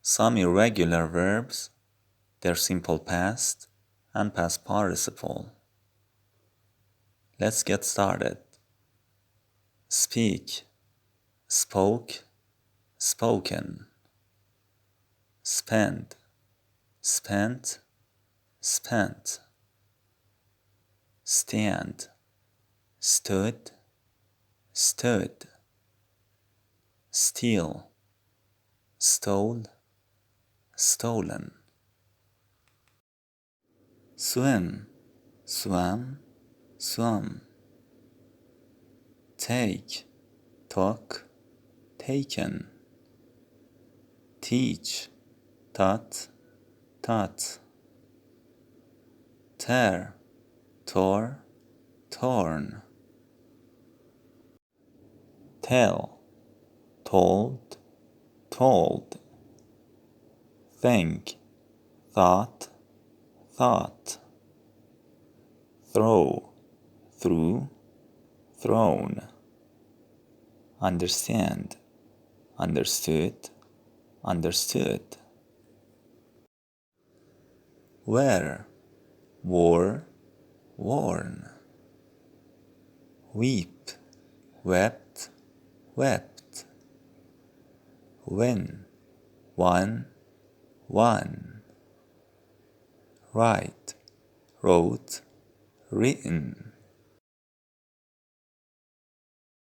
Some irregular verbs, their simple past and past participle. Let's get started. Speak, spoke, spoken. Spend, spent, spent. Stand, stood, stood. Steal, stole, stolen. Swim, swam, swum. Take, took, taken. Teach, taught, taught. Tear, tore, torn. Tell, told, told. Think, thought, thought. Throw, threw, thrown. Understand, understood, understood. Wear, wore, worn. Weep, wept, wept. Win, won, won. Write, wrote, written.